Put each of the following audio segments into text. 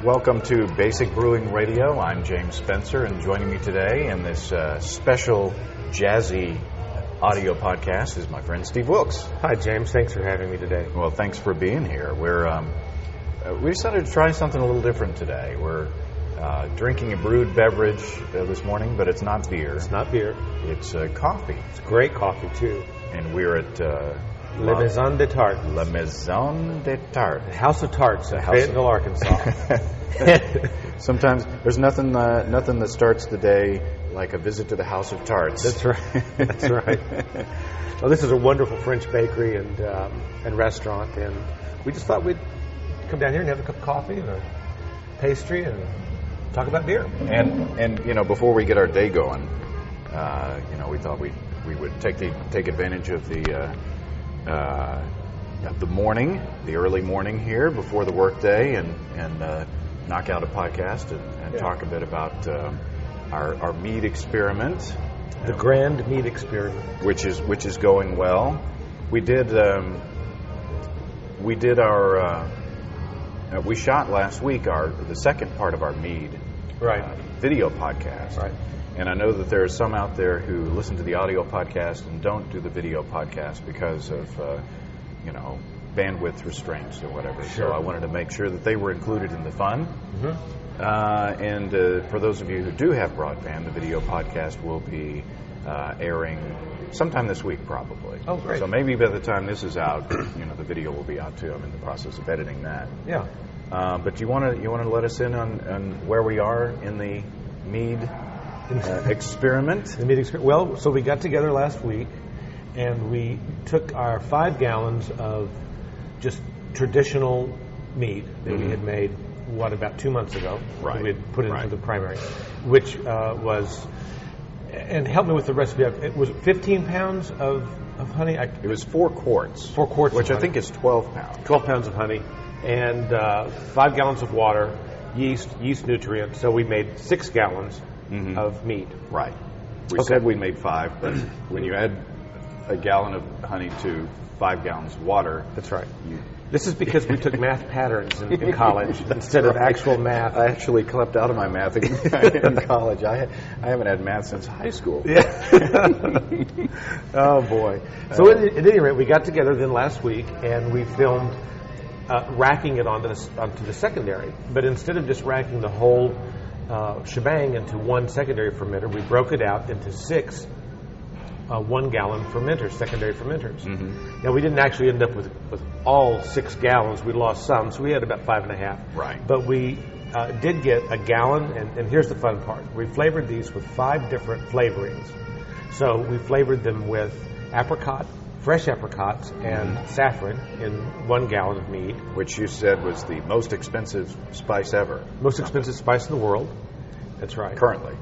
Welcome to Basic Brewing Radio. I'm James Spencer, and joining me today in this special jazzy audio podcast is my friend Steve Wilkes. Hi, James. Thanks for having me today. Well, thanks for being here. We decided to try something a little different today. We're drinking a brewed beverage this morning, but it's not beer. It's not beer. It's coffee. It's great coffee, too. And we're at La Maison des Tartes. La Maison des Tartes. The House of Tarts in Fayetteville, Arkansas. Sometimes there's nothing that starts the day like a visit to the House of Tarts. That's right. That's right. Well, this is a wonderful French bakery and restaurant, and we just thought we'd come down here and have a cup of coffee and a pastry and talk about beer. And you know, before we get our day going, we thought we would take advantage of the morning, the early morning here before the work day, and knock out a podcast and talk a bit about our Mead experiment, the grand Mead experiment, which is going well. We shot last week the second part of our Mead video podcast. Right. And I know that there are some out there who listen to the audio podcast and don't do the video podcast because of, bandwidth restraints or whatever. Sure. So I wanted to make sure that they were included in the fun. Mm-hmm. And for those of you who do have broadband, the video podcast will be airing sometime this week, probably. Oh, great. So maybe by the time this is out, the video will be out too. I'm in the process of editing that. Yeah. But you want to let us in on where we are in the Mead experiment? The Mead experiment. Well, so we got together last week, and we took our 5 gallons of just traditional Mead that we had made, about 2 months ago. Right. We had put it into the primary, which was, and help me with the recipe. It was 15 pounds of honey. It was 4 quarts. 4 quarts, which of I think is 12 pounds. 12 pounds of honey, and 5 gallons of water, yeast nutrients. So we made 6 gallons of Mead. Right. We said we made 5, but when you add a gallon of honey to 5 gallons of water. That's right. This is because we took math patterns in college instead of actual math. I actually clept out of my math in college. I haven't had math since high school. Yeah. Oh, boy. So at any rate, we got together then last week, and we filmed racking it onto the secondary. But instead of just racking the whole shebang into one secondary fermenter, we broke it out into 6 1-gallon fermenters, secondary fermenters. Mm-hmm. Now, we didn't actually end up with all 6 gallons. We lost some, so we had about 5.5. Right. But we did get a gallon, and here's the fun part. We flavored these with 5 different flavorings. So we flavored them with fresh apricots, and saffron in 1 gallon of Mead. Which you said was the most expensive spice ever. Most expensive spice in the world. That's right. Currently.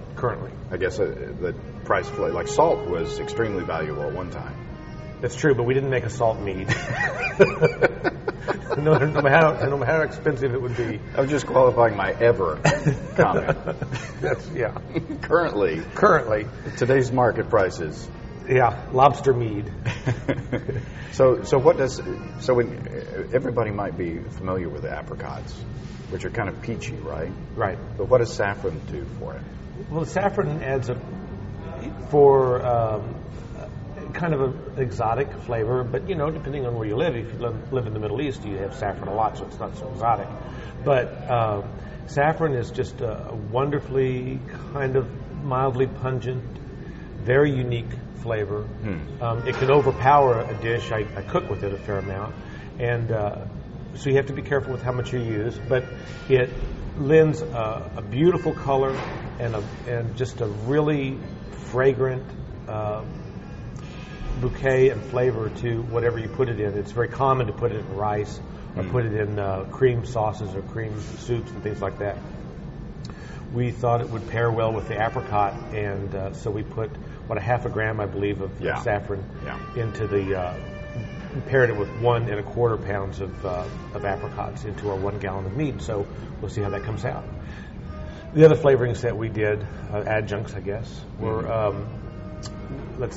I guess the price, like salt, was extremely valuable at one time. That's true, but we didn't make a salt Mead. no matter how expensive it would be. I was just qualifying my ever comment. Currently. Today's market prices. Yeah, lobster Mead. So everybody might be familiar with the apricots, which are kind of peachy, right? Right. But what does saffron do for it? Well, the saffron adds for kind of an exotic flavor, but depending on where you live, if you live in the Middle East, you have saffron a lot, so it's not so exotic. But saffron is just a wonderfully kind of mildly pungent, very unique flavor. It can overpower a dish. I cook with it a fair amount, and so you have to be careful with how much you use. But it lends a beautiful color and just a really fragrant bouquet and flavor to whatever you put it in. It's very common to put it in rice or put it in cream sauces or cream soups and things like that. We thought it would pair well with the apricot, and so we put a half a gram, I believe, of saffron into paired it with 1 1/4 pounds of apricots into our 1 gallon of Mead. So we'll see how that comes out. The other flavorings that we did, adjuncts, I guess, were,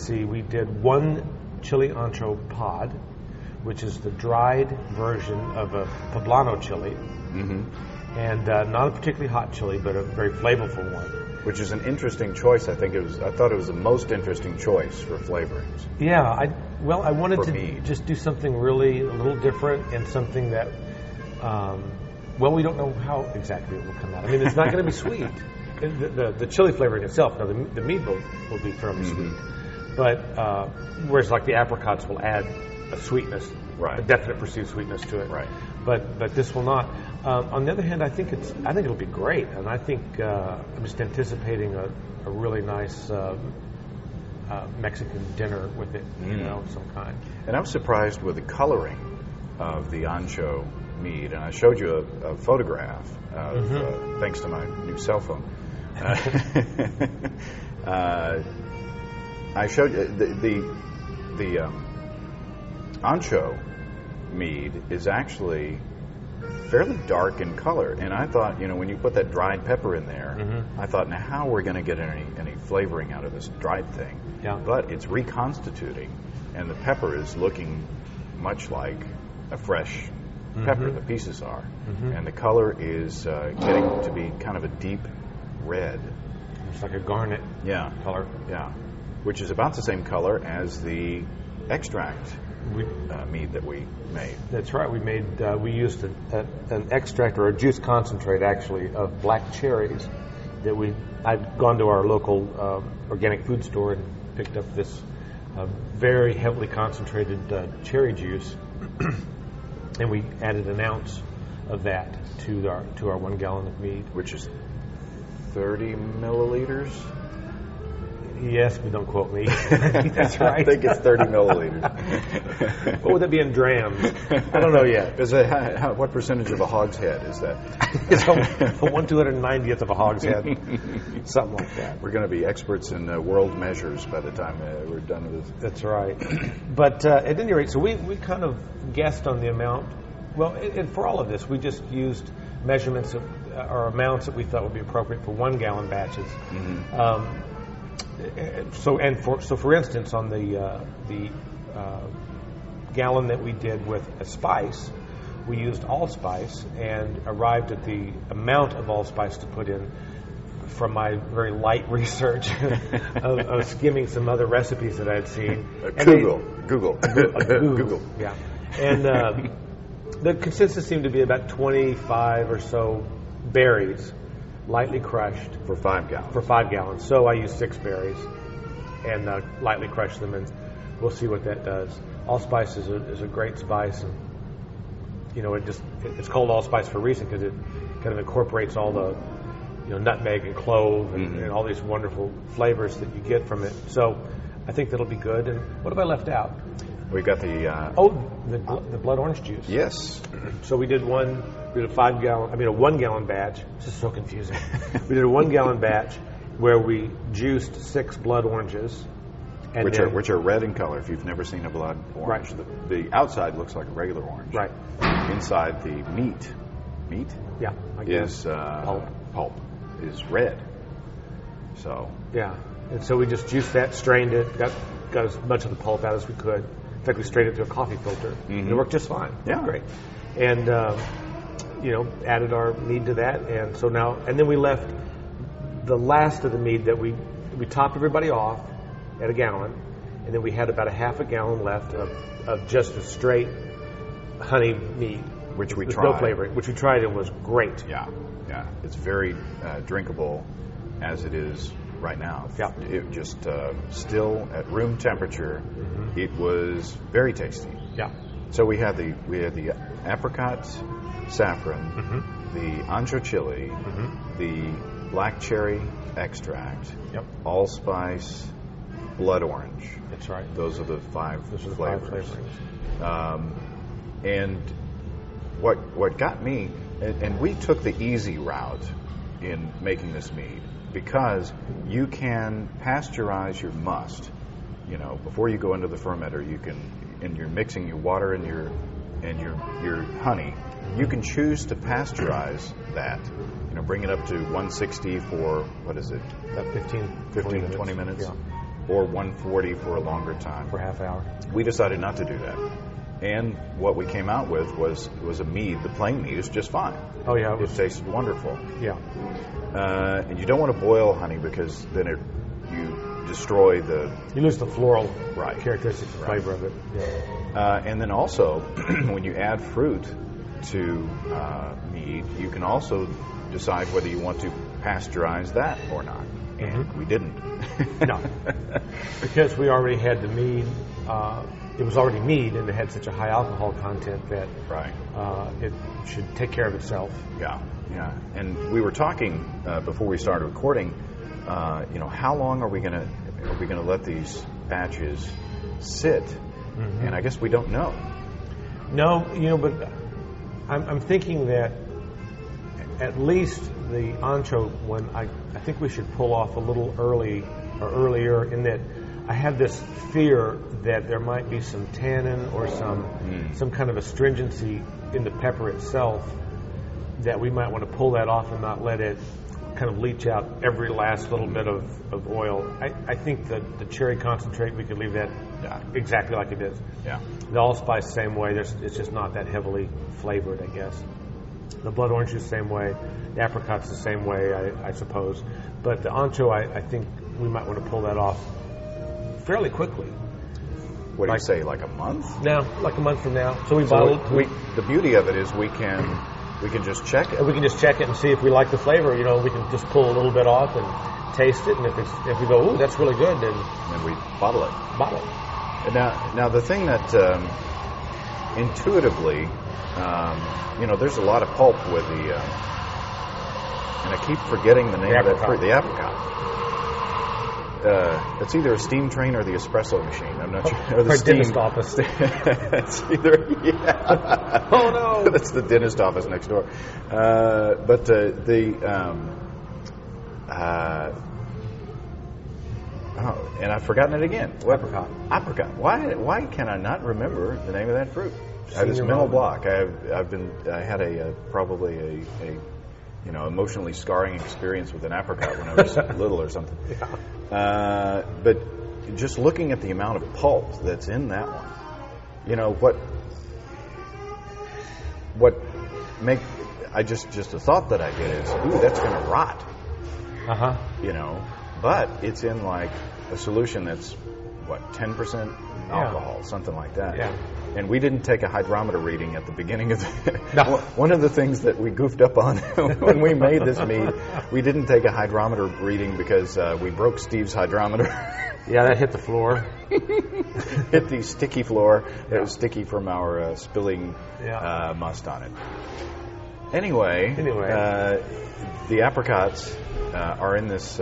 we did 1 chili ancho pod, which is the dried version of a poblano chili. and not a particularly hot chili, but a very flavorful one. Which is an interesting choice. I thought it was the most interesting choice for flavorings. Yeah, I wanted For to Mead. just do something really a little different and something that, we don't know how exactly it will come out. I mean, it's not going to be sweet. The chili flavoring itself, the mead will be fairly sweet. But whereas like the apricots will add a sweetness, Right. a definite perceived sweetness to it. Right. But this will not. On the other hand, I think it'll be great, and I think I'm just anticipating a really nice Mexican dinner with it, of some kind. And I'm surprised with the coloring of the ancho mead. And I showed you a photograph of, thanks to my new cell phone. I showed you the ancho mead is actually fairly dark in color, and I thought, when you put that dried pepper in there, I thought, now how are we going to get any flavoring out of this dried thing? Yeah. But it's reconstituting, and the pepper is looking much like a fresh pepper. The pieces are, and the color is getting to be kind of a deep red. It's like a garnet color. Yeah, which is about the same color as the extract mead that we made. That's right. We used an extract or a juice concentrate actually of black cherries that I'd gone to our local organic food store and picked up this very heavily concentrated cherry juice, and we added an ounce of that to our 1 gallon of mead, Which is 30 milliliters. Yes, but don't quote me. That's right. I think it's 30 milliliters. What would that be in drams? I don't know yet. What percentage of a hogshead is that? It's a 1/290th of a hogshead, something like that. We're going to be experts in world measures by the time we're done with this. That's right. But at any rate, so we kind of guessed on the amount. Well, and for all of this, we just used measurements or amounts that we thought would be appropriate for 1 gallon batches. So for instance, on the gallon that we did with a spice, we used allspice and arrived at the amount of allspice to put in from my very light research of skimming some other recipes that I had seen. Google. Yeah. And the consensus seemed to be about 25 or so berries, lightly crushed. For 5 gallons. For 5 gallons. So I used 6 berries and lightly crushed them, and we'll see what that does. Allspice is a great spice, and it's called allspice for a reason, because it kind of incorporates all the nutmeg and clove and all these wonderful flavors that you get from it. So I think that'll be good. And what have I left out? We got the the blood orange juice. Yes. So we did a 1 gallon batch. This is so confusing. We did a 1 gallon batch where we juiced 6 blood oranges, and which are red in color. If you've never seen a blood orange, right. The outside looks like a regular orange. Right. Inside the meat, yeah, is pulp is red. So yeah, and so we just juiced that, strained it, got as much of the pulp out as we could. In fact, we strained it through a coffee filter. And it worked just fine. Yeah, great. And added our mead to that, and so now, and then we left the last of the mead that we topped everybody off at a gallon, and then we had about a half a gallon left of just a straight honey mead, which we with tried. no flavoring, which we tried and was great. Yeah, it's very drinkable as it is right now. Yeah. It just still at room temperature. It was very tasty. Yeah. So we had the apricot saffron, the ancho chili, the black cherry extract, allspice, blood orange. That's right. Those are the 5 flavors. And what got me, and we took the easy route in making this mead, because you can pasteurize your must. Before you go into the fermenter, you can, and you're mixing your water and your honey, you can choose to pasteurize that. Bring it up to 160 for, what is it? About 15 20 minutes? Yeah. Or 140 for a longer time. For a half hour. We decided not to do that. And what we came out with was a mead. The plain mead is just fine. Oh yeah, it tasted wonderful. Yeah. And you don't want to boil honey because then you destroy you lose the floral right. characteristics and flavor of it. Yeah. And then also, when you add fruit to mead, you can also decide whether you want to pasteurize that or not. And we didn't. No, because we already had the mead. It was already mead, and it had such a high alcohol content that right. It should take care of itself. Yeah, yeah. And we were talking before we started recording. How long are we gonna let these batches sit? And I guess we don't know. No, but I'm thinking that at least the ancho one, I think we should pull off a little early or earlier, in that I have this fear that there might be some tannin or some kind of astringency in the pepper itself, that we might want to pull that off and not let it kind of leach out every last little bit of oil. I think that the cherry concentrate, we could leave that exactly like it is. Yeah. The allspice, same way. It's just not that heavily flavored, I guess. The blood orange is the same way. The apricot's the same way, I suppose. But the ancho, I think we might want to pull that off fairly quickly. What do you say, like a month? No, like a month from now. So we bottle it. The beauty of it is we can just check it. We can just check it and see if we like the flavor. We can just pull a little bit off and taste it, and if we go, ooh, that's really good, then we bottle it. Bottle it. Now the thing that intuitively, there's a lot of pulp with the, and I keep forgetting the name of that fruit, the apricot. It's either a steam train or the espresso machine. I'm not sure. Or the dentist office. It's either, yeah. Oh no, that's the dentist office next door. And I've forgotten it again. Apricot. Apricot. Why can I not remember the name of that fruit? I had this mental block. I had probably a emotionally scarring experience with an apricot when I was little or something. Yeah. But just looking at the amount of pulp that's in that one, just a thought that I get is, ooh, that's going to rot. But it's in like a solution that's 10% alcohol, something like that. Yeah. And we didn't take a hydrometer reading at the beginning of the... No. One of the things that we goofed up on when we made this mead, we didn't take a hydrometer reading because we broke Steve's hydrometer. Yeah, that hit the floor. Hit the sticky floor. It was sticky from our spilling must on it. Anyway. The apricots are in this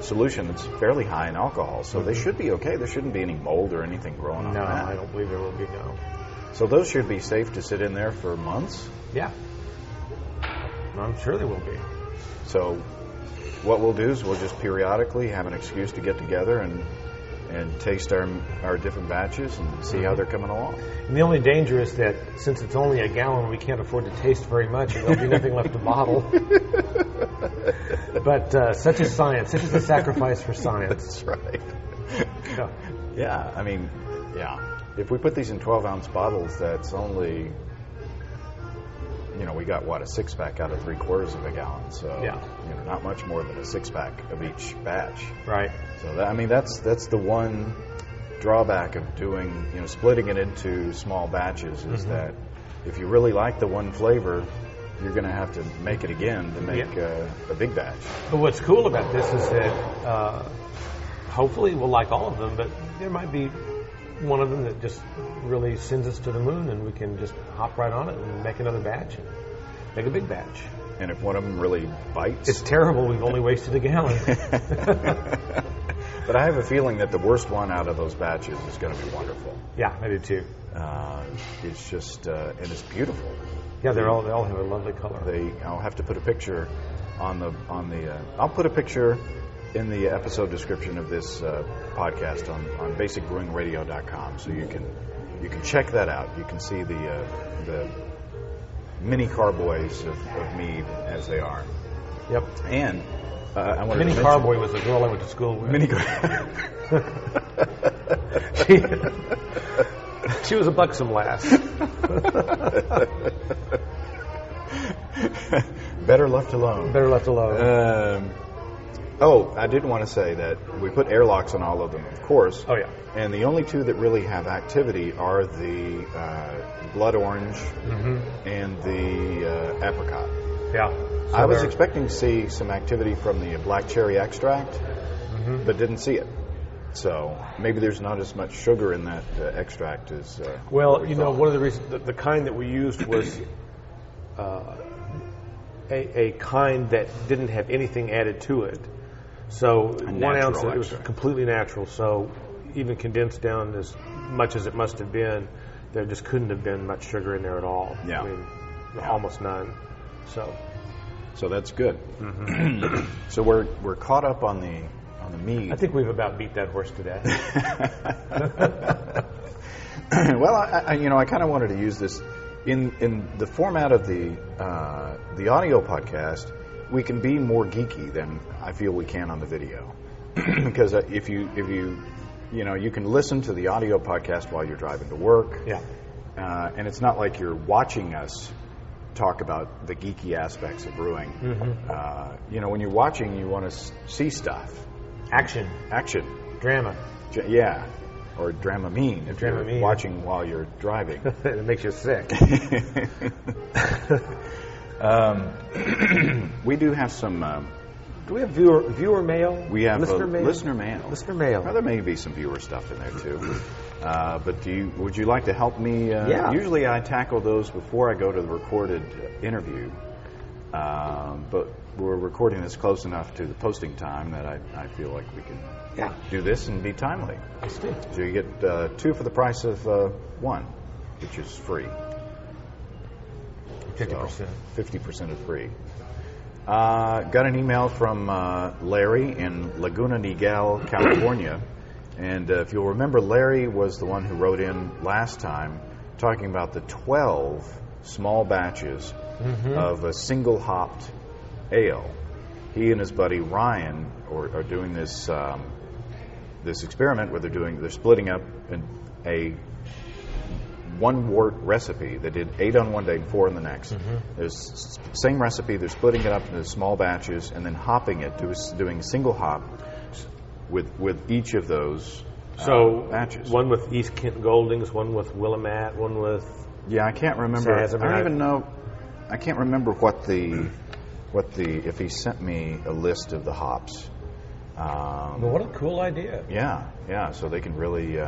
solution that's fairly high in alcohol, so they should be okay. There shouldn't be any mold or anything growing on that. No, I don't believe there will be, no. So those should be safe to sit in there for months? Yeah. I'm sure they will be. So what we'll do is we'll just periodically have an excuse to get together and taste our different batches and see how they're coming along. And the only danger is that since it's only a gallon, we can't afford to taste very much, and there'll be nothing left to bottle. But such is science. Such is the sacrifice for science. That's right. Yeah, I mean, if we put these in 12-ounce bottles, that's only, we got, a 6-pack out of 3/4 of a gallon. So, not much more than a 6-pack of each batch. Right. So, that's the one drawback of doing, splitting it into small batches is that if you really like the one flavor, you're going to have to make it again to make a big batch. But what's cool about this is that hopefully we'll like all of them, but there might be one of them that just really sends us to the moon, and we can just hop right on it and make another batch and make a big batch. And if one of them really bites... It's terrible. We've only wasted a gallon. But I have a feeling that the worst one out of those batches is going to be wonderful. Yeah, I do too. It's just... and it's beautiful. Yeah, they all have a lovely color. I'll have to put a picture on the. I'll put a picture in the episode description of this podcast on basicbrewingradio.com, so you can check that out. You can see the mini carboys of mead as they are. Yep. And I wanted Mini to Carboy was the girl I went to school with. She was a buxom lass. Better left alone. Better left alone. I did want to say that we put airlocks on all of them, of course. Oh, yeah. And the only two that really have activity are the blood orange and the apricot. Yeah. So I was expecting to see some activity from the black cherry extract, but didn't see it. So maybe there's not as much sugar in that extract as. Well, you know, one of the reasons the kind that we used was a kind that didn't have anything added to it. So 1 ounce, it was completely natural. So even condensed down as much as it must have been, there just couldn't have been much sugar in there at all. Yeah. I mean, almost none. So that's good. So we're caught up on the mead. I think we've about beat that horse today. Well, I kind of wanted to use this in the format of the audio podcast. We can be more geeky than I feel we can on the video, because if you can listen to the audio podcast while you're driving to work. Yeah. And it's not like you're watching us talk about the geeky aspects of brewing. When you're watching, you want to see stuff. Action. Drama. Yeah. Or Dramamine if Dramamine. you're watching while you're driving. It makes you sick. We do have some... do we have viewer mail? We have listener mail. Listener mail. Well, there may be some viewer stuff in there too. But would you like to help me? Yeah. Usually I tackle those before I go to the recorded interview. But we're recording this close enough to the posting time that I feel like we can do this and be timely. Let's do. So you get 2 for the price of 1, which is free. 50%. So 50% of free. Got an email from Larry in Laguna Niguel, California. And if you'll remember, Larry was the one who wrote in last time talking about the 12 small batches of a single hopped ale. He and his buddy Ryan are doing this this experiment where they're splitting up in a 1 wort recipe. They did 8 on one day and 4 on the next. There's same recipe. They're splitting it up into small batches and then hopping it, doing a single hop with each of those batches. One with East Kent Goldings, one with Willamette, one with I can't remember. Sazerac. I don't even know. I can't remember what the if he sent me a list of the hops. Well, what a cool idea! Yeah. So they can really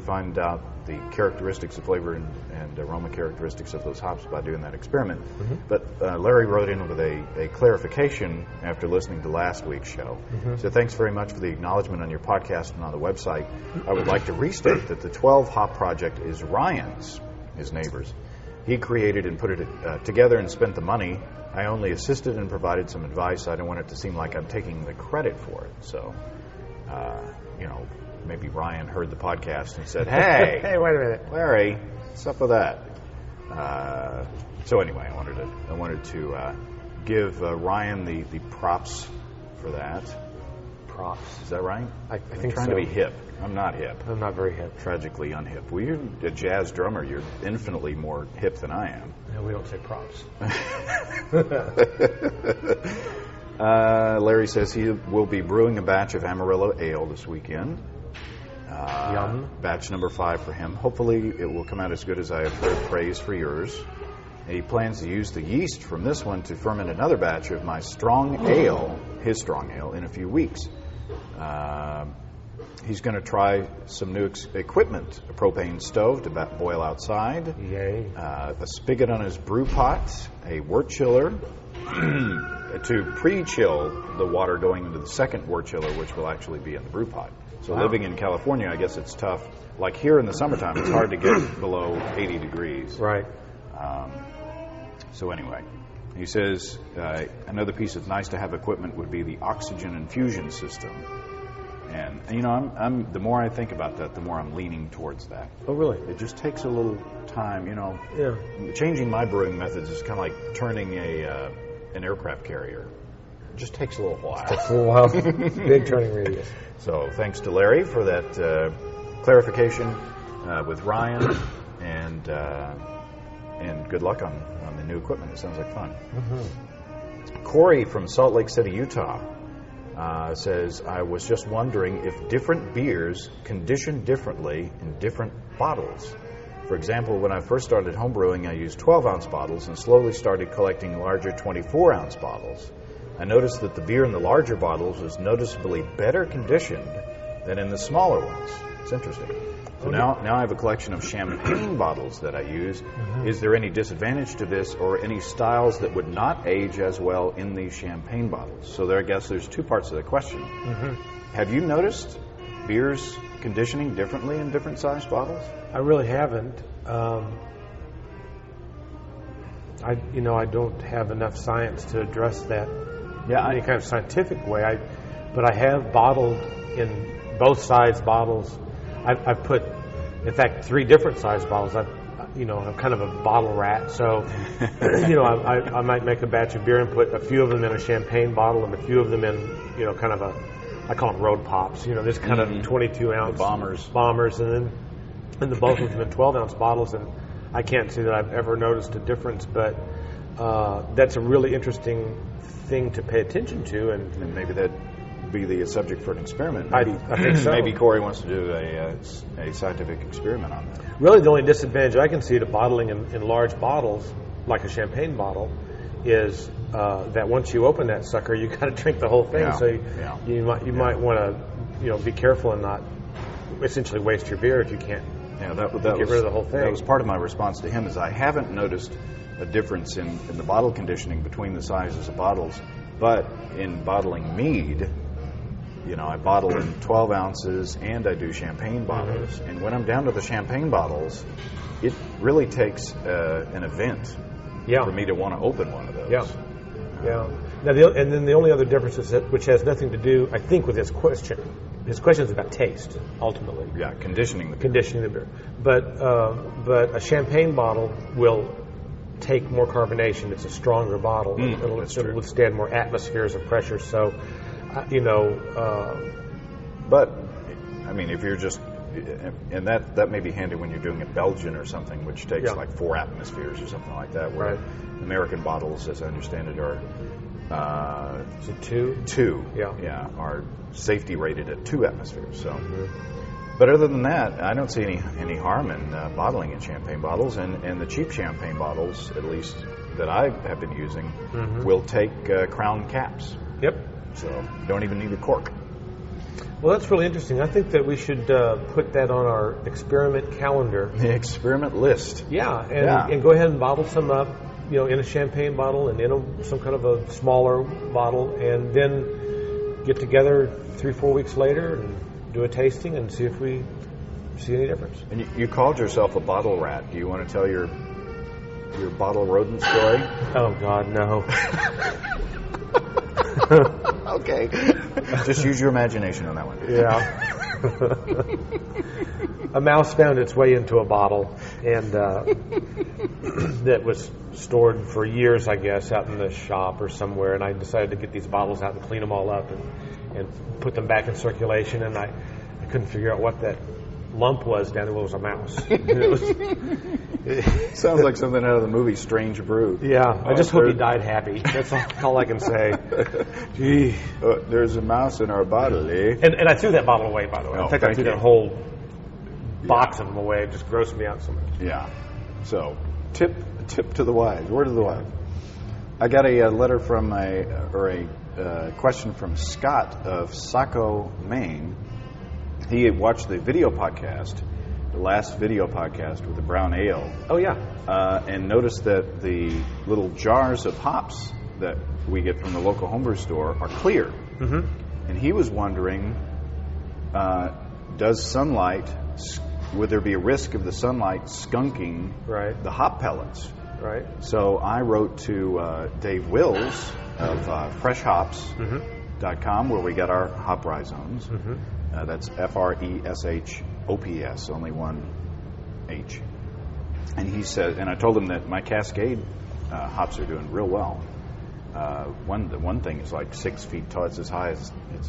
find out the characteristics of flavor and aroma characteristics of those hops by doing that experiment. But Larry wrote in with a clarification after listening to last week's show. So thanks very much for the acknowledgement on your podcast and on the website. I would like to restate that the 12 hop project is Ryan's, his neighbor's. He created and put it together and spent the money. I only assisted and provided some advice. I don't want it to seem like I'm taking the credit for it. So, maybe Ryan heard the podcast and said, "Hey, hey, wait a minute, Larry, what's up with that?" So anyway, I wanted to give Ryan the props for that. Props. Is that right? I think trying so. to be hip. I'm not hip. I'm not very hip. Tragically unhip. Well, you're a jazz drummer. You're infinitely more hip than I am. No, we don't say props. Larry says he will be brewing a batch of Amarillo ale this weekend. Yum. Batch number 5 for him. Hopefully it will come out as good as I have heard praise for yours. He plans to use the yeast from this one to ferment another batch of my strong ale, his strong ale, in a few weeks. He's going to try some new equipment, a propane stove to boil outside, Yay. A spigot on his brew pot, a wort chiller to pre-chill the water going into the second wort chiller, which will actually be in the brew pot. So living in California, I guess it's tough. Like here in the summertime, it's hard to get below 80 degrees. Right. So anyway, he says another piece of nice-to-have equipment would be the oxygen infusion system. And I'm the more I think about that, the more I'm leaning towards that. Oh, really? It just takes a little time, Yeah. Changing my brewing methods is kind of like turning an aircraft carrier. It just takes a little while. Takes a little while. Big turning radius. So thanks to Larry for that clarification. with Ryan, and good luck on the new equipment. It sounds like fun. Mm-hmm. Corey from Salt Lake City, Utah, says, I was just wondering if different beers condition differently in different bottles. For example, when I first started homebrewing, I used 12-ounce bottles and slowly started collecting larger 24-ounce bottles. I noticed that the beer in the larger bottles was noticeably better conditioned than in the smaller ones. It's interesting. So now I have a collection of champagne bottles that I use. Mm-hmm. Is there any disadvantage to this or any styles that would not age as well in these champagne bottles? So I guess there's two parts of the question. Mm-hmm. Have you noticed beers conditioning differently in different sized bottles? I really haven't. I don't have enough science to address that in any kind of scientific way. But I have bottled in both size bottles. I've put, in fact, 3 different size bottles. I'm kind of a bottle rat, so I might make a batch of beer and put a few of them in a champagne bottle and a few of them in kind of I call them road pops. This kind of 22-ounce bombers, and then the both of them in 12-ounce bottles. And I can't say that I've ever noticed a difference, but that's a really interesting thing to pay attention to, and maybe that be the subject for an experiment. I think so. Maybe Corey wants to do a scientific experiment on that. Really, the only disadvantage I can see to bottling in large bottles, like a champagne bottle, is that once you open that sucker, you got to drink the whole thing. Yeah. So you might want to be careful and not essentially waste your beer if you can't. Get rid of the whole thing. That was part of my response to him. Is I haven't noticed a difference in the bottle conditioning between the sizes of bottles, but in bottling mead, I bottle in 12 ounces and I do champagne bottles. Mm-hmm. And when I'm down to the champagne bottles, it really takes an event for me to want to open one of those. Yeah. Now, the only other difference is which has nothing to do, I think, with his question. His question is about taste, ultimately. Yeah, conditioning the beer. But a champagne bottle will take more carbonation. It's a stronger bottle. It'll withstand more atmospheres of pressure. So, but I mean, if you're just, and that may be handy when you're doing a Belgian or something, which takes like 4 atmospheres or something like that. Where American bottles, as I understand it, are is it 2? 2. Yeah, are safety rated at 2 atmospheres. So. But other than that, I don't see any harm in bottling in champagne bottles, and the cheap champagne bottles, at least that I have been using, will take crown caps. Yep. So you don't even need a cork. Well, that's really interesting. I think that we should put that on our experiment calendar. The experiment list. And go ahead and bottle some up, in a champagne bottle and in some kind of a smaller bottle, and then get together 3-4 weeks later and do a tasting and see if we see any difference. And you called yourself a bottle rat. Do you want to tell your bottle rodent story? Oh, God, no. Okay. Just use your imagination on that one. Yeah. A mouse found its way into a bottle, and that was stored for years, I guess, out in the shop or somewhere, and I decided to get these bottles out and clean them all up and put them back in circulation, and I couldn't figure out what that lump was down there. Well, it was a mouse. Sounds like something out of the movie Strange Brew. Yeah, I just hope he died happy. That's all I can say. Gee, there's a mouse in our bottle, eh? And I threw that bottle away, by the way. Oh, in fact, I threw that whole box of them away. It just grossed me out so much. Yeah. So, tip to the wise. Word of the wise. I got a letter from a question from Scott of Saco, Maine. He had watched the last video podcast with the brown ale. Oh, yeah. And noticed that the little jars of hops that we get from the local homebrew store are clear. Mm-hmm. And he was wondering, would there be a risk of the sunlight skunking the hop pellets? Right. So I wrote to Dave Wills of freshhops.com, where we get our hop rhizomes. Mm-hmm. That's FRESHOPS, only one H. And he said, and I told him that my Cascade hops are doing real well. One thing is like 6 feet tall. It's as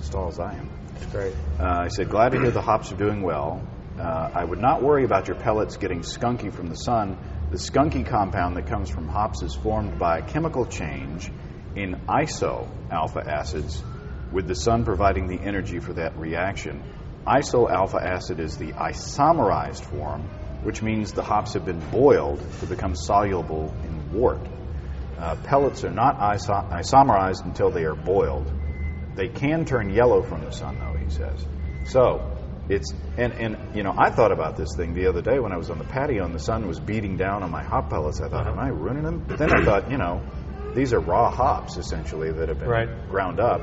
tall as I am. That's great. I said, glad to hear the hops are doing well. I would not worry about your pellets getting skunky from the sun. The skunky compound that comes from hops is formed by a chemical change in iso-alpha acids, with the sun providing the energy for that reaction. Iso-alpha acid is the isomerized form, which means the hops have been boiled to become soluble in wort. Pellets are not isomerized until they are boiled. They can turn yellow from the sun, though, he says. So, it's, and you know, I thought about this thing the other day when I was on the patio and the sun was beating down on my hop pellets. I thought, am I ruining them? But then I thought, you know, these are raw hops, essentially, that have been ground up.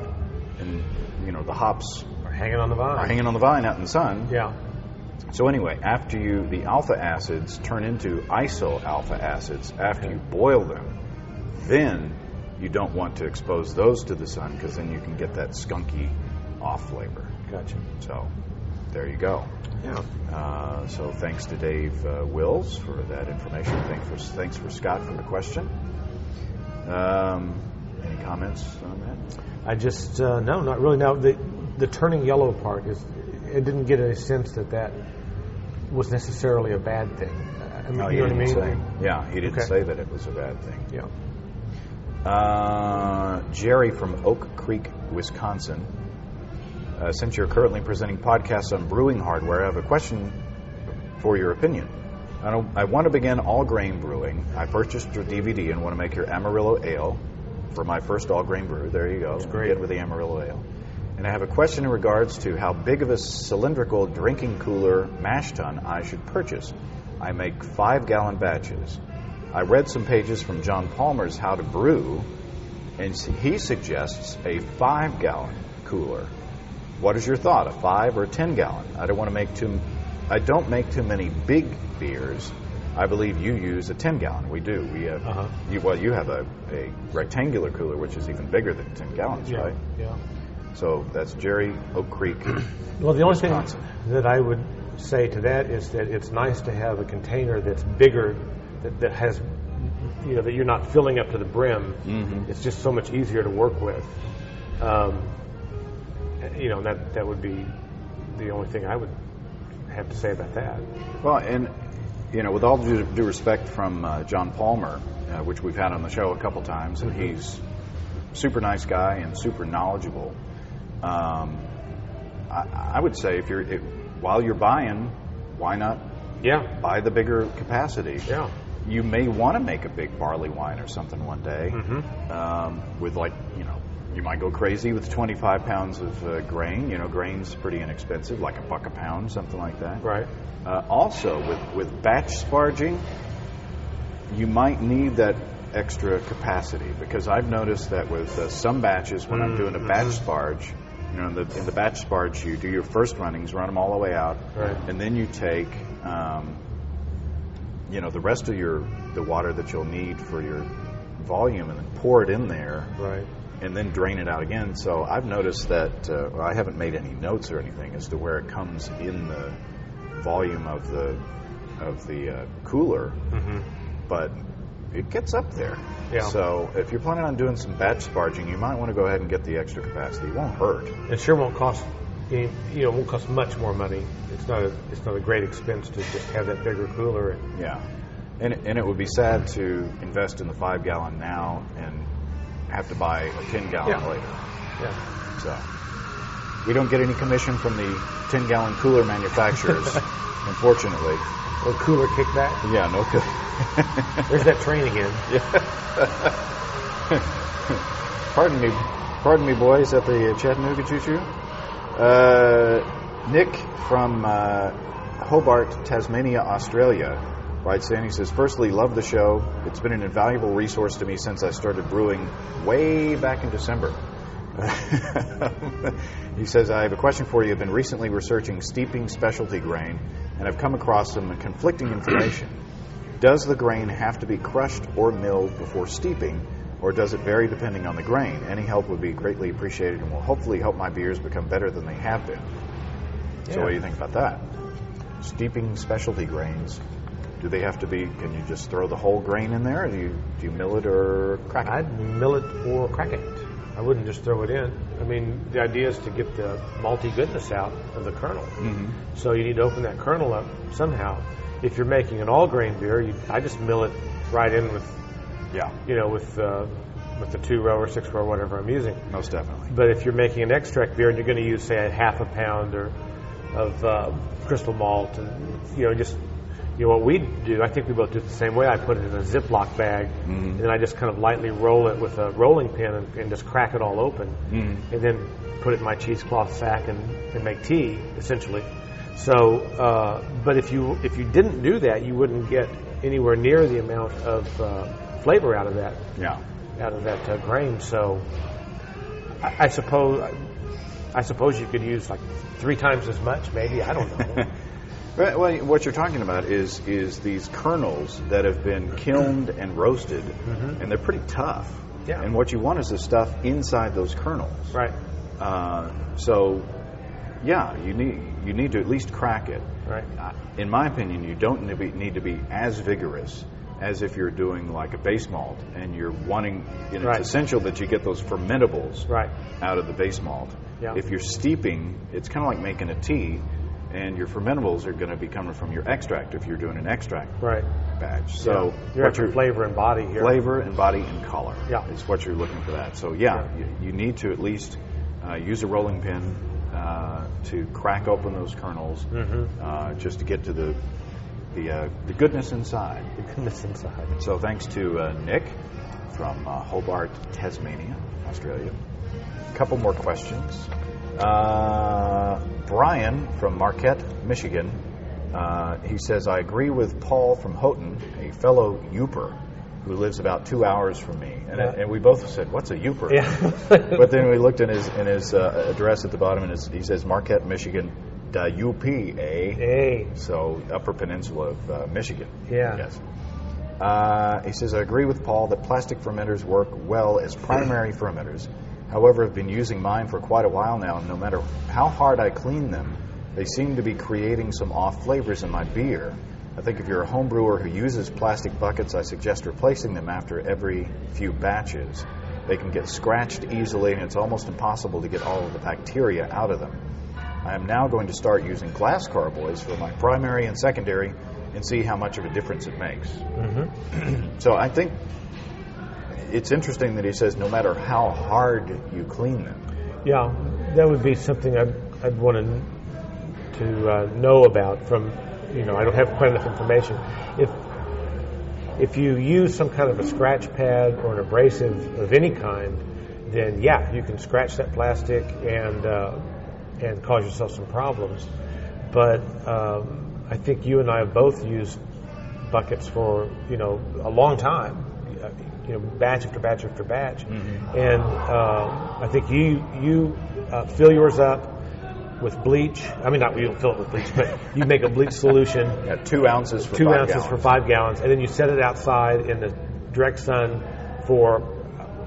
And, you know, the hops are hanging on the vine. Out in the sun. Yeah. So anyway, after the alpha acids turn into iso-alpha acids, after you boil them, then you don't want to expose those to the sun because then you can get that skunky off flavor. Gotcha. So there you go. Yeah. So thanks to Dave Wills for that information. Thanks for Scott for the question. Any comments on that? I just no, not really. Now the turning yellow part is. I didn't get any sense that was necessarily a bad thing. I mean, you know what I mean? Yeah, he didn't say that it was a bad thing. Yeah. Jerry from Oak Creek, Wisconsin. Since you're currently presenting podcasts on brewing hardware, I have a question for your opinion. I want to begin all grain brewing. I purchased your DVD and want to make your Amarillo Ale for my first all grain brew. There you go. That's great. Get with the Amarillo Ale. And I have a question in regards to how big of a cylindrical drinking cooler mash tun I should purchase. I make 5-gallon batches. I read some pages from John Palmer's How to Brew, and he suggests a 5-gallon cooler. What is your thought, a 5 or a 10-gallon? I don't make too many big beers. I believe you use a 10-gallon. We do. We have. You have a rectangular cooler, which is even bigger than 10 gallons, right? Yeah. So that's Jerry, Oak Creek. Well, the only Wisconsin. thing that I would say to that is that it's nice to have a container that's bigger, that has, you know, that you're not filling up to the brim. Mm-hmm. It's just so much easier to work with. You know, that would be the only thing I would have to say about that. Well, and you know, with all due respect from John Palmer, which we've had on the show a couple times, and he's a super nice guy and super knowledgeable. I would say while you're buying, why not buy the bigger capacity? Yeah. You may want to make a big barley wine or something one day with, like, you know, you might go crazy with 25 pounds of grain. You know, grain's pretty inexpensive, like $1 a pound, something like that. Right. Also, with batch sparging, you might need that extra capacity, because I've noticed that with some batches, when I'm doing a batch sparge, you know, in the batch sparge, you do your first runnings, run them all the way out, and then you take, you know, the rest of the water that you'll need for your volume, and then pour it in there, and then drain it out again. So I've noticed that I haven't made any notes or anything as to where it comes in the volume of the cooler, but it gets up there. Yeah. So if you're planning on doing some batch sparging, you might want to go ahead and get the extra capacity. It won't hurt. It sure won't cost. You know, it won't cost much more money. It's not a great expense to just have that bigger cooler. Yeah, and it would be sad to invest in the 5-gallon now and have to buy a 10-gallon later. Yeah. So we don't get any commission from the 10-gallon cooler manufacturers, unfortunately. No cooler kickback? Yeah, no cooler. There's that train again. Yeah. Pardon me, boys, at the Chattanooga Choo-Choo. Nick from Hobart, Tasmania, Australia, writes in. He says, firstly, love the show. It's been an invaluable resource to me since I started brewing way back in December. He says, I have a question for you. I've been recently researching steeping specialty grain, and I've come across some conflicting information. Does the grain have to be crushed or milled before steeping, or does it vary depending on the grain? Any help would be greatly appreciated and will hopefully help my beers become better than they have been. Yeah. So what do you think about that? Steeping specialty grains, do they have to be, can you just throw the whole grain in there, or do you mill it or crack it? I'd mill it or crack it. I wouldn't just throw it in. I mean, the idea is to get the malty goodness out of the kernel. Mm-hmm. So you need to open that kernel up somehow. If you're making an all-grain beer, I just mill it right in with, with the 2-row or 6-row, whatever I'm using. Most definitely. But if you're making an extract beer and you're going to use, say, a half a pound of crystal malt, and what we do, I think we both do it the same way. I put it in a Ziploc bag, and then I just kind of lightly roll it with a rolling pin and just crack it all open, and then put it in my cheesecloth sack and make tea, essentially. So, but if you didn't do that, you wouldn't get anywhere near the amount of flavor out of that. Yeah. Out of that grain. So, I suppose you could use like 3 times as much, maybe. I don't know. Well, what you're talking about is these kernels that have been kilned and roasted, and they're pretty tough. Yeah. And what you want is the stuff inside those kernels. Right. So, yeah, you need to at least crack it. Right. In my opinion, you don't need to be as vigorous as if you're doing like a base malt, and you're wanting. It's essential that you get those fermentables out of the base malt. Yeah. If you're steeping, it's kind of like making a tea. And your fermentables are going to be coming from your extract if you're doing an extract batch. So you're after flavor and body here. Flavor and body and color is what you're looking for that. So you need to at least use a rolling pin to crack open those kernels just to get to the goodness inside. The goodness inside. So thanks to Nick from Hobart, Tasmania, Australia. A couple more questions. Brian from Marquette, Michigan, he says, I agree with Paul from Houghton, a fellow Youper who lives about 2 hours from me. And we both said, what's a Youper? Yeah. But then we looked in his address at the bottom, and he says Marquette, Michigan, da UP, eh? So Upper Peninsula of Michigan. Yeah. Yes. He says, I agree with Paul that plastic fermenters work well as primary fermenters. However, I've been using mine for quite a while now, and no matter how hard I clean them, they seem to be creating some off flavors in my beer. I think if you're a home brewer who uses plastic buckets, I suggest replacing them after every few batches. They can get scratched easily, and it's almost impossible to get all of the bacteria out of them. I am now going to start using glass carboys for my primary and secondary and see how much of a difference it makes. So I think it's interesting that he says no matter how hard you clean them. Yeah, that would be something I'd want to know about from, I don't have quite enough information. If you use some kind of a scratch pad or an abrasive of any kind, then you can scratch that plastic and cause yourself some problems. But I think you and I have both used buckets for, a long time. Batch after batch after batch, and I think you fill yours up with bleach. I mean, you don't fill it with bleach, but you make a bleach solution. 2 ounces for 2 5 ounces gallons. for 5 gallons, and then you set it outside in the direct sun for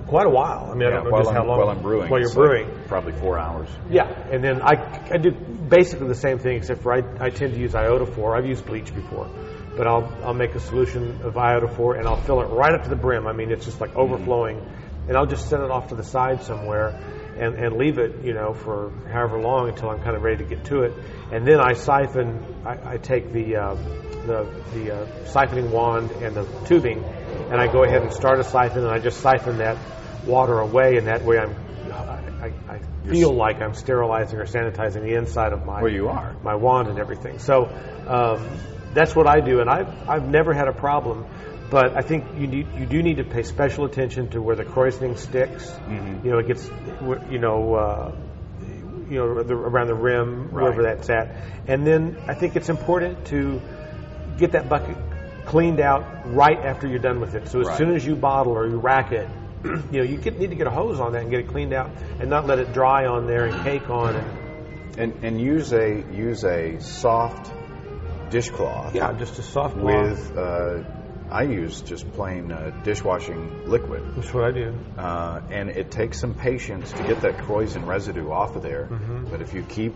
quite a while. I mean, I don't know just how long. While I'm brewing. While you're brewing. Probably 4 hours. Yeah, and then I do basically the same thing, except for I tend to use iodophor. I've used bleach before. But I'll make a solution of iodophor, and I'll fill it right up to the brim. I mean, it's just like overflowing. And I'll just set it off to the side somewhere and leave it, for however long until I'm kind of ready to get to it. And then I siphon, I take the siphoning wand and the tubing, and I go ahead and start a siphon, and I just siphon that water away, and that way I feel like I'm sterilizing or sanitizing the inside of my my wand and everything. So that's what I do, and I've never had a problem. But I think you do need to pay special attention to where the krausening sticks. It gets around the rim, wherever that's at. And then I think it's important to get that bucket cleaned out right after you're done with it. So as soon as you bottle or you rack it, you need to get a hose on that and get it cleaned out, and not let it dry on there and cake on it. And use a soft dishcloth. Yeah, just a soft cloth. With I use just plain dishwashing liquid. That's what I do. And it takes some patience to get that krausen residue off of there. But if you keep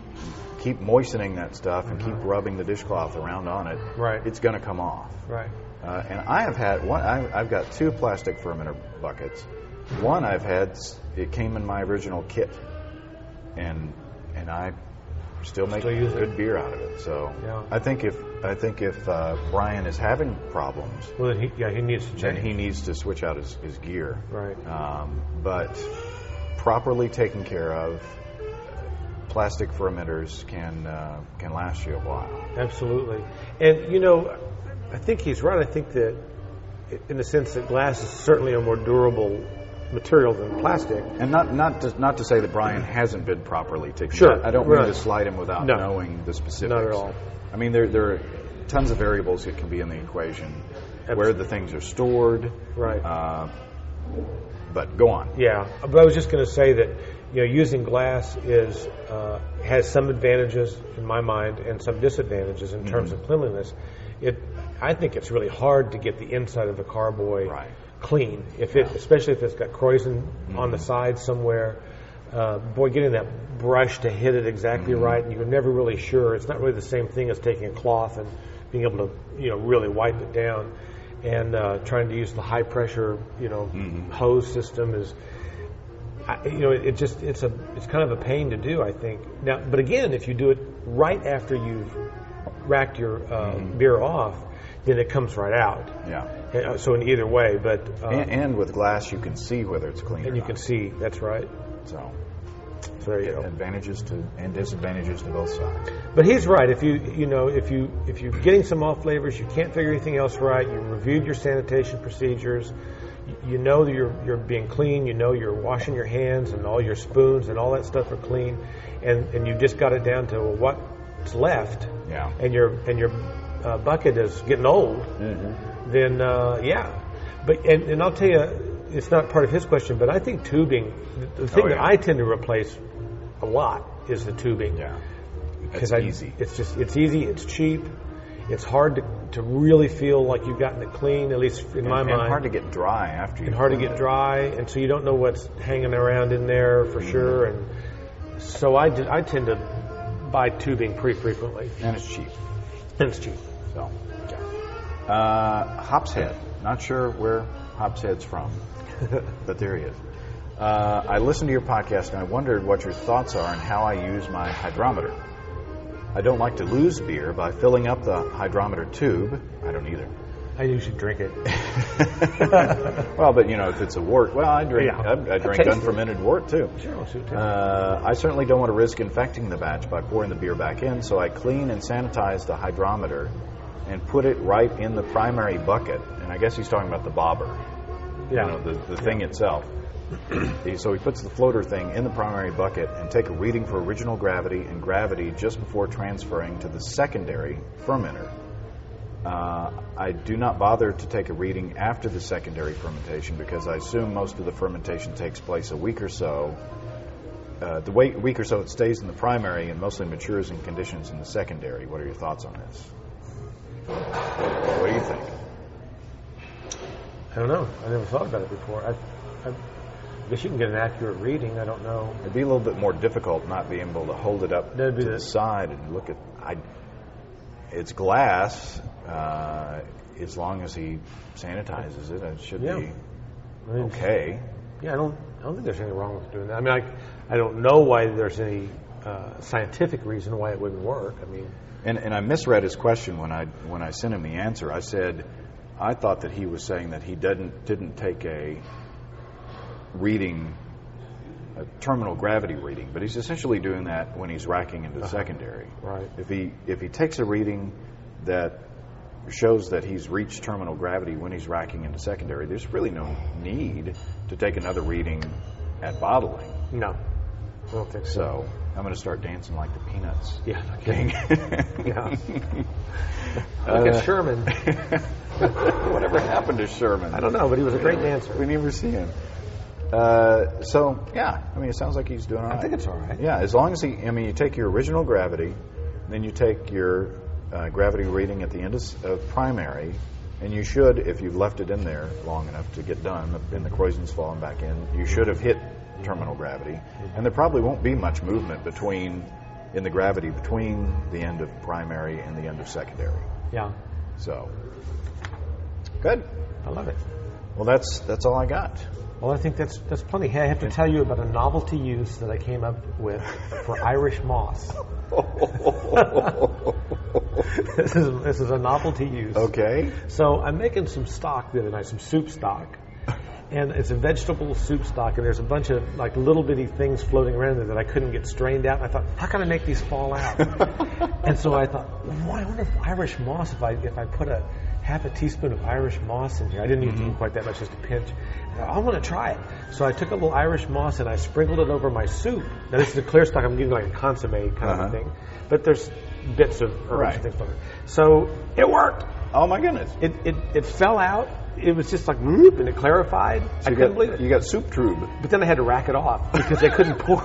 moistening that stuff and keep rubbing the dishcloth around on it, it's going to come off. Right. And I have had one. I've got 2 plastic fermenter buckets, One I've had, it came in my original kit, and I still make use good it. beer out of it. So Yeah. I think if Brian is having problems, Well, then he needs to then change. he needs to switch out his gear. Right. But properly taken care of, plastic fermenters can last you a while. Absolutely. And, you know, I think he's right. I think that in the sense that glass is certainly a more durable material than plastic. And not to say that Brian hasn't been properly taken Sure, care of. I don't mean right. to slight him without No. knowing the specifics. Not at all. I mean, there are tons of variables that can be in the equation. Where the things are stored. Right. But go on. Yeah, but I was just going to say that, you know, using glass has some advantages in my mind and some disadvantages in terms of cleanliness. I think it's really hard to get the inside of the carboy clean, especially if it's got krausen on the side somewhere. Boy, getting that brush to hit it exactly right, and you're never really sure. It's not really the same thing as taking a cloth and being able to, you know, really wipe it down. And trying to use the high pressure, you know, hose system is, you know, it's kind of a pain to do, I think. Now, but again, if you do it right after you've racked your beer off, then it comes right out. Yeah. So in either way, but and with glass, you can see whether it's clean. and or you not. can see. That's right. So there you go. advantages and disadvantages to both sides. But he's right. If you're getting some off flavors, you can't figure anything else right. You reviewed your sanitation procedures. You know that you're being clean. You know you're washing your hands and all your spoons and all that stuff are clean, and you just got it down to what's left. Yeah. And your bucket is getting old. Then yeah. But and I'll tell you. It's not part of his question, but I think tubing, the thing that I tend to replace a lot is the tubing. Yeah. Because It's easy. It's easy, it's cheap, it's hard to really feel like you've gotten it clean, at least in my mind. And hard to get dry after you. And hard to get dry, and so you don't know what's hanging around in there for sure. And so I tend to buy tubing pretty frequently. And it's cheap. And it's cheap. So, Hops Head. Not sure where Hops Head's from. But there he is. I listened to your podcast and I wondered what your thoughts are on how I use my hydrometer. I don't like to lose beer by filling up the hydrometer tube. I don't either. I usually drink it. Well, but you know, if it's a wort, well, I drink. Yeah. I drink unfermented wort too. Sure, I'll see what I certainly don't want to risk infecting the batch by pouring the beer back in, so I clean and sanitize the hydrometer and put it right in the primary bucket. And I guess he's talking about the bobber. Yeah. You know, the thing itself. So he puts the floater thing in the primary bucket and take a reading for original gravity and gravity just before transferring to the secondary fermenter. I do not bother to take a reading after the secondary fermentation because I assume most of the fermentation takes place a week or so. Week or so it stays in the primary and mostly matures in conditions in the secondary. What are your thoughts on this? What do you think? I don't know. I never thought about it before. I guess you can get an accurate reading. I don't know. It'd be a little bit more difficult not being able to hold it up to the side and look at. It's glass. As long as he sanitizes it, it should be okay. Yeah, I don't think there's anything wrong with doing that. I mean, I don't know why there's any scientific reason why it wouldn't work. I mean, and I misread his question when I sent him the answer. I said I thought that he was saying that he didn't take a reading, a terminal gravity reading, but he's essentially doing that when he's racking into the secondary. Right. If he takes a reading that shows that he's reached terminal gravity when he's racking into secondary, there's really no need to take another reading at bottling. no, I don't think so. So I'm going to start dancing like the Peanuts. Yeah. King. Yeah. Look at Sherman. Whatever happened to Sherman? I don't know, but he was a great dancer. We never see him. So yeah, I mean, it sounds like he's doing all right. I think it's all right. Yeah, as long as you take your original gravity, then you take your gravity reading at the end of primary, and you should, if you've left it in there long enough to get done, and the krausen's fallen back in, you should have hit terminal gravity, and there probably won't be much movement in the gravity between the end of primary and the end of secondary. Yeah. So, good. I love it. Well, that's all I got. Well, I think that's plenty. Hey, I have to tell you about a novelty use that I came up with for Irish moss. This is a novelty use. Okay. So I'm making some stock the other night, some soup stock. And it's a vegetable soup stock, and there's a bunch of like little bitty things floating around there that I couldn't get strained out. And I thought, how can I make these fall out? And so I thought, well, I wonder if Irish moss, if I put half a teaspoon of Irish moss in here. I didn't even quite that much, just a pinch. I want to try it. So I took a little Irish moss and I sprinkled it over my soup. Now this is a clear stock. I'm getting like a consomme kind of a thing, but there's bits of herbs and things like that. So it worked. Oh my goodness! It fell out. It was just like whoop, and it clarified. So I couldn't believe it. You got soup trube. But then I had to rack it off because I couldn't pour.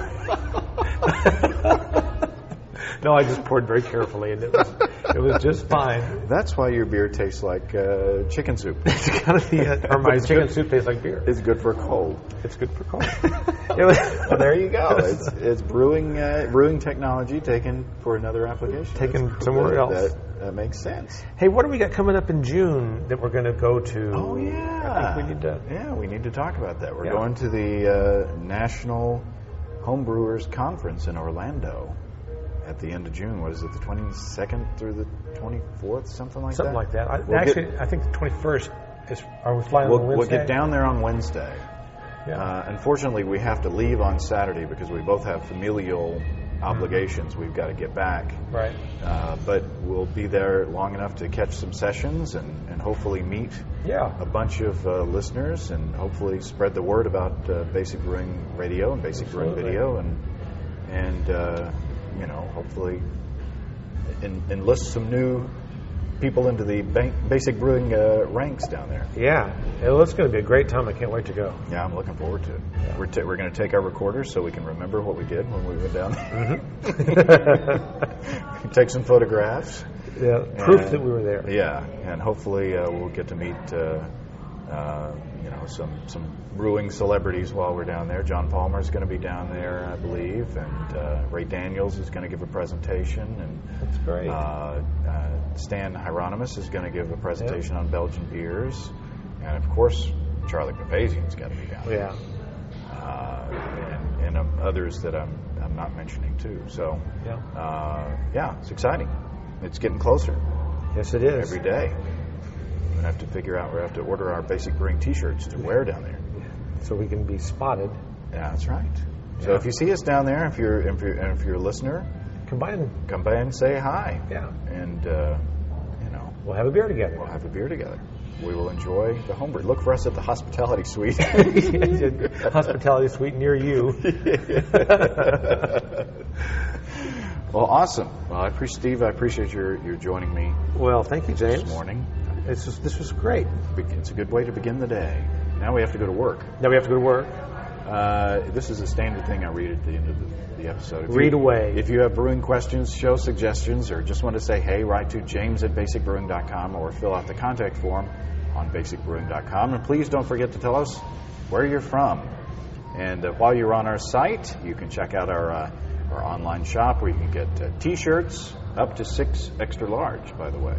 No, I just poured very carefully, and it was just fine. That's why your beer tastes like chicken soup. It's kind of or my chicken soup tastes like beer. It's good for cold. It's good for cold. Well, there you go. It's brewing technology taken for another application. Taken somewhere else. That makes sense. Hey, what do we got coming up in June that we're going to go to? Oh yeah, I think we need to. Yeah, we need to talk about that. We're going to the National Homebrewers Conference in Orlando at the end of June. What is it, the 22nd through the 24th, something like that? Something like that. I think the 21st is. Are we flying on Wednesday? We'll get down there on Wednesday. Yeah. Unfortunately, we have to leave on Saturday because we both have familial obligations we've got to get back. Right. But we'll be there long enough to catch some sessions and hopefully meet a bunch of listeners and hopefully spread the word about Basic Brewing Radio and Basic Brewing Video and hopefully enlist some new people into the Basic Brewing ranks down there. Yeah. Well, it's going to be a great time. I can't wait to go. Yeah, I'm looking forward to it. Yeah. We're going to take our recorders so we can remember what we did when we went down there. Take some photographs. Yeah, proof that we were there. Yeah, and hopefully we'll get to meet some brewing celebrities while we're down there. John Palmer's going to be down there, I believe, and Ray Daniels is going to give a presentation, and that's great. Stan Hieronymus is going to give a presentation on Belgian beers, and of course Charlie Papazian's got to be down there. And others that I'm not mentioning too. So it's exciting. It's getting closer. Yes, it is. Every day. We have to figure out. We have to order our Basic Brewing T-shirts to wear down there, so we can be spotted. Yeah, that's right. So if you see us down there, if you're a listener, come by and say hi. Yeah, and we'll have a beer together. We will enjoy the homebrew. Look for us at the Hospitality Suite. Hospitality Suite near you. Well, awesome. Well, Steve, I appreciate your joining me. Well, thank you, James. This morning. This was great. It's a good way to begin the day. Now we have to go to work. This is a standard thing I read at the end of the episode. Read away. If you have brewing questions, show suggestions, or just want to say hey, write to james@basicbrewing.com or fill out the contact form on basicbrewing.com. And please don't forget to tell us where you're from. And while you're on our site, you can check out our online shop where you can get T-shirts up to 6 extra large, by the way,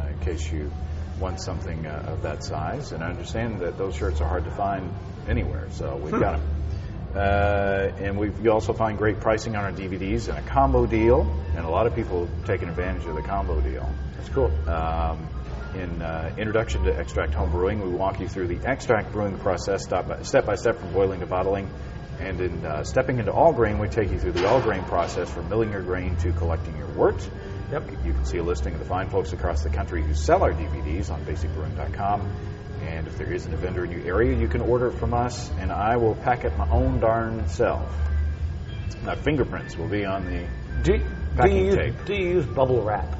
in case you want something of that size. And I understand that those shirts are hard to find anywhere, so we've got them. And you also find great pricing on our DVDs and a combo deal, and a lot of people have taken advantage of the combo deal. That's cool. In Introduction to Extract Home Brewing, we walk you through the extract brewing process step by step from boiling to bottling. And in Stepping into All Grain, we take you through the all grain process from milling your grain to collecting your wort. Yep. You can see a listing of the fine folks across the country who sell our DVDs on basicbrewing.com. And if there isn't a vendor in your area, you can order it from us, and I will pack it my own darn self. My fingerprints will be on the packing tape. Do you use bubble wrap?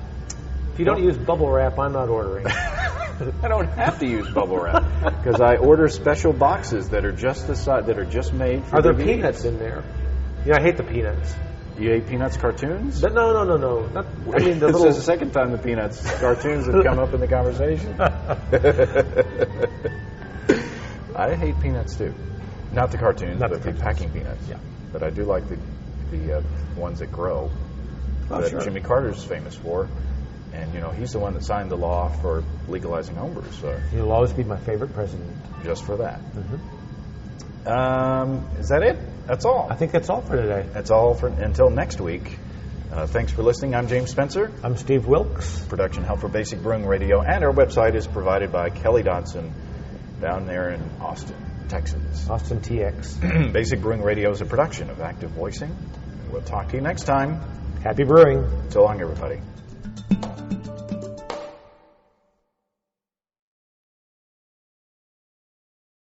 If you don't use bubble wrap, I'm not ordering. I don't have to use bubble wrap because I order special boxes that are just the size, that are just made for Are there DVDs. Peanuts in there? Yeah, I hate the Peanuts. You ate Peanuts cartoons? But no. Not, I mean, This is the second time the Peanuts cartoons have come up in the conversation. I hate Peanuts too. Not the cartoons, but the packing Peanuts. Yeah. But I do like the ones that grow. Oh, that sure. Jimmy Carter's famous for. And, he's the one that signed the law for legalizing homebrews, so He'll always be my favorite president. just for that. Mm-hmm. Is that it? That's all. I think that's all for today. That's all for until next week. Thanks for listening. I'm James Spencer. I'm Steve Wilkes. Production help for Basic Brewing Radio, and our website is provided by Kelly Dodson down there in Austin, Texas. Austin TX. Basic Brewing Radio is a production of Active Voicing. We'll talk to you next time. Happy brewing. So long, everybody.